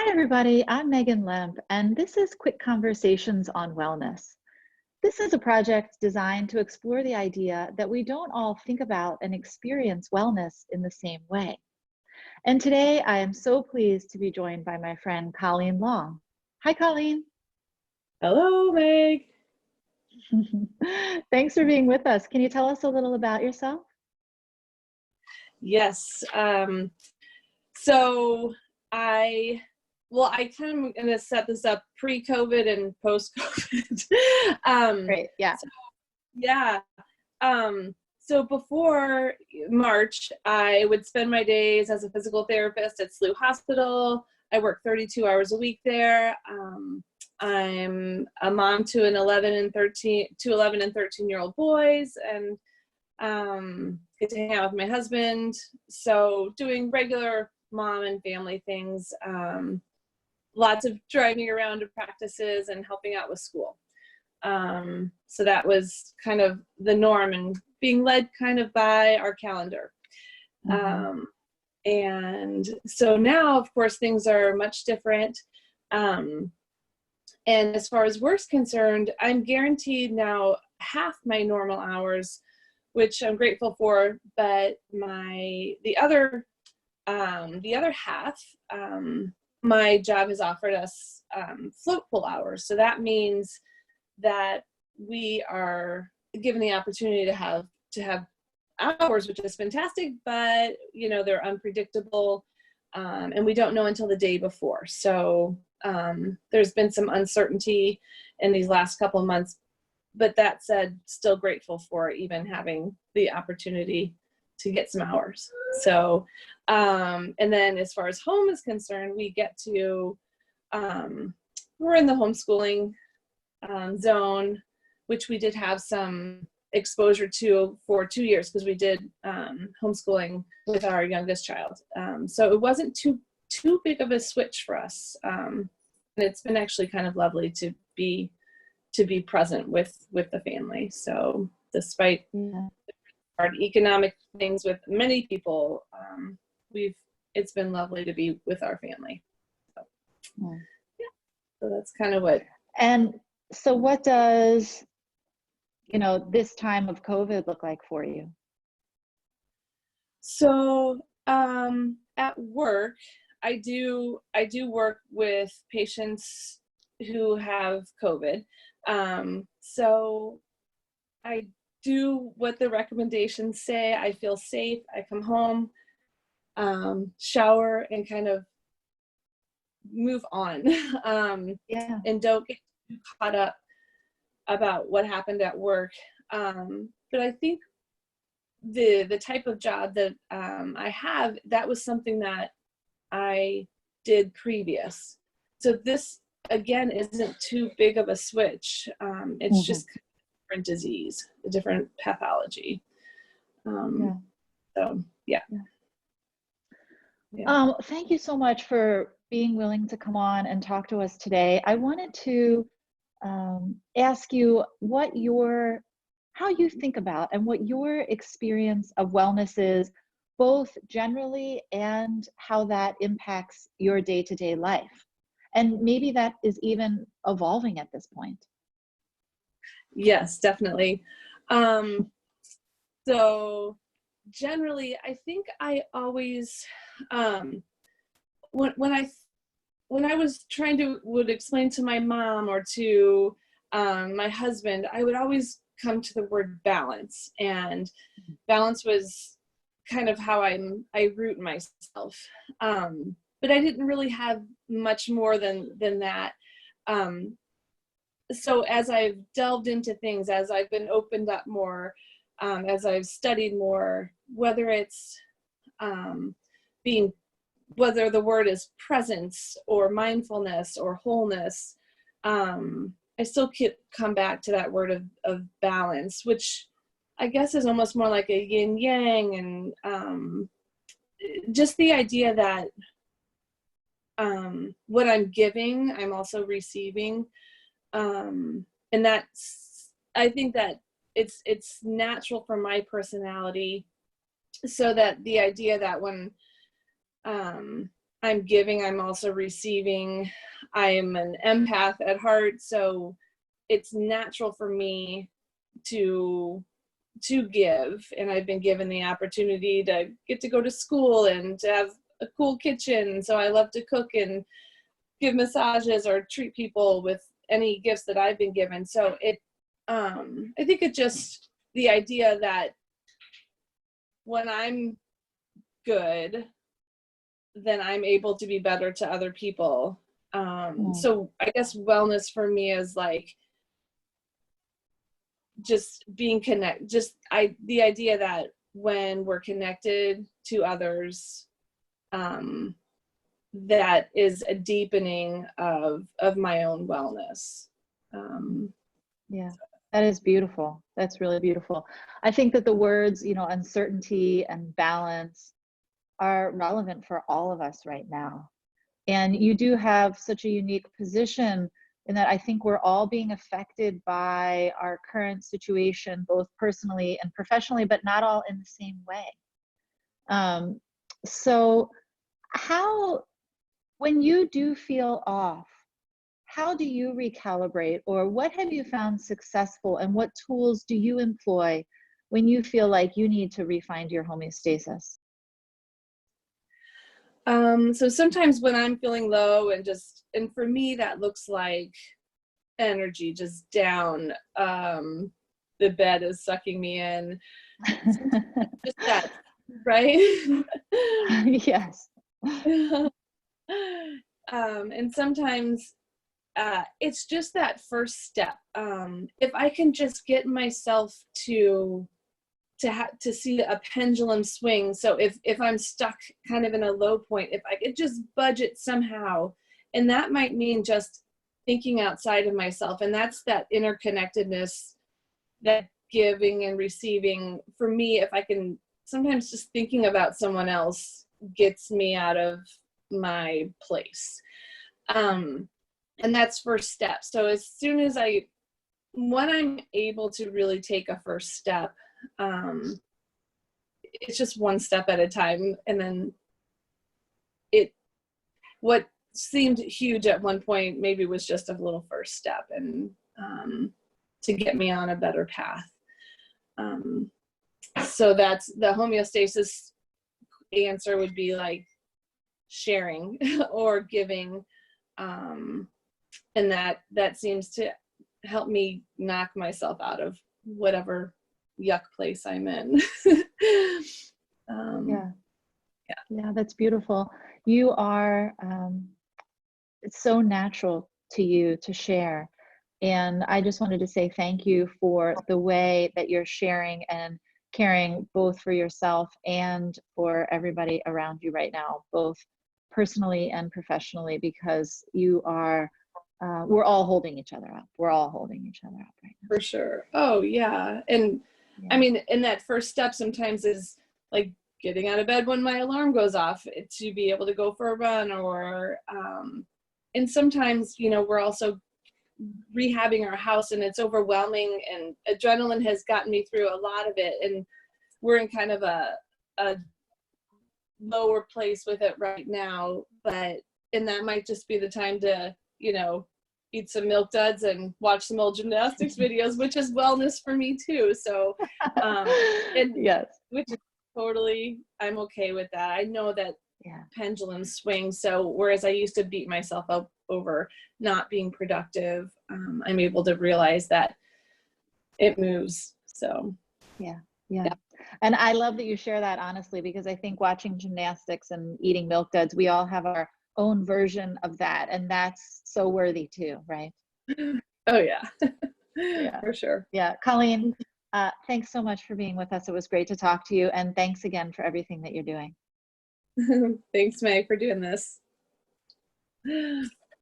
Hi, everybody. I'm Maegan Lemp, and this is Quick Conversations on Wellness. This is a project designed to explore the idea that we don't all think about and experience wellness in the same way. And today I am so pleased to be joined by my friend Colleen Long. Hi, Colleen. Hello, Meg. Thanks for being with us. Can you tell us a little about yourself? Yes. So I kind of going to set this up pre-COVID and post-COVID. Great. Yeah. Yeah. So before March, I would spend my days as a physical therapist at SLU Hospital. I work 32 hours a week there. I'm a mom to 11 and 13-year-old boys, and get to hang out with my husband. So doing regular mom and family things, lots of driving around to practices and helping out with school. So that was kind of the norm and being led kind of by our calendar. Mm-hmm. And so now, of course, things are much different. And as far as work's concerned, I'm guaranteed now half my normal hours, which I'm grateful for, but the other half, my job has offered us float pool hours. So that means that we are given the opportunity to have hours, which is fantastic, but they're unpredictable, and we don't know until the day before. So there's been some uncertainty in these last couple of months, but that said, still grateful for even having the opportunity to get some hours. So, and then as far as home is concerned, we get to, we're in the homeschooling zone, which we did have some exposure to for 2 years because we did homeschooling with our youngest child. So it wasn't too big of a switch for us. And it's been actually kind of lovely to be present with the family. So despite hard economic things with many people, it's been lovely to be with our family. So, yeah. So that's kind of what. And so what does, this time of COVID look like for you? So at work, I do work with patients who have COVID. So I do what the recommendations say. I feel safe. I come home, shower, and kind of move on. And don't get too caught up about what happened at work. But I think the type of job that I have, that was something that I did previous. So this, again, isn't too big of a switch. It's just a different disease, a different pathology. So, yeah. Thank you so much for being willing to come on and talk to us today. I wanted to ask you how you think about and what your experience of wellness is, both generally and how that impacts your day-to-day life. And maybe that is even evolving at this point. Yes, definitely. So generally, I think I always, when I was would explain to my mom or to my husband, I would always come to the word balance, and balance was kind of how I root myself. But I didn't really have much more than that. So as I've delved into things, as I've been opened up more, as I've studied more, whether it's whether the word is presence or mindfulness or wholeness, I still come back to that word of balance, which I guess is almost more like a yin yang, and just the idea that what I'm giving, I'm also receiving. And I think that it's natural for my personality, so that the idea that when I'm I'm giving, I'm also receiving. I am an empath at heart, so it's natural for me to give, and I've been given the opportunity to get to go to school and to have a cool kitchen, so I love to cook and give massages or treat people with any gifts that I've been given. So I think it just, the idea that when I'm good, then I'm able to be better to other people. So I guess wellness for me is like just being the idea that when we're connected to others, that is a deepening of my own wellness. Yeah, that is beautiful. That's really beautiful. I think that the words, uncertainty and balance are relevant for all of us right now. And you do have such a unique position in that I think we're all being affected by our current situation, both personally and professionally, but not all in the same way. So when you do feel off, how do you recalibrate, or what have you found successful, and what tools do you employ when you feel like you need to re-find your homeostasis? So sometimes when I'm feeling low and for me, that looks like energy just down. The bed is sucking me in. Just that, right? Yes. And sometimes it's just that first step. If I can just get myself to see a pendulum swing. So if I'm stuck kind of in a low point, if I could just budget somehow, and that might mean just thinking outside of myself. And that's that interconnectedness, that giving and receiving. For me, if I can, sometimes just thinking about someone else gets me out of my place. And that's first step. So as soon as when I'm able to really take a first step, it's just one step at a time, and then what seemed huge at one point maybe was just a little first step, and to get me on a better path. So that's the homeostasis answer, would be like sharing or giving, and that seems to help me knock myself out of whatever yuck place I'm in. Yeah, that's beautiful. You are, it's so natural to you to share. And I just wanted to say thank you for the way that you're sharing and caring, both for yourself and for everybody around you right now, both personally and professionally, because you are, we're all holding each other up. We're all holding each other up right now. For sure. Oh yeah. And I mean, and that first step sometimes is like getting out of bed when my alarm goes off to be able to go for a run, or and sometimes, we're also rehabbing our house, and it's overwhelming, and adrenaline has gotten me through a lot of it, and we're in kind of a lower place with it right now, and that might just be the time to eat some Milk Duds and watch some old gymnastics videos, which is wellness for me too. So yes, which is totally, I'm okay with that. I know that pendulum swing. So whereas I used to beat myself up over not being productive, I'm able to realize that it moves. So yeah. And I love that you share that, honestly, because I think watching gymnastics and eating Milk Duds, we all have our own version of that, and that's so worthy too, right? Oh yeah. Yeah, for sure. Yeah, Colleen, thanks so much for being with us. It was great to talk to you, and thanks again for everything that you're doing. Thanks, Meg, for doing this.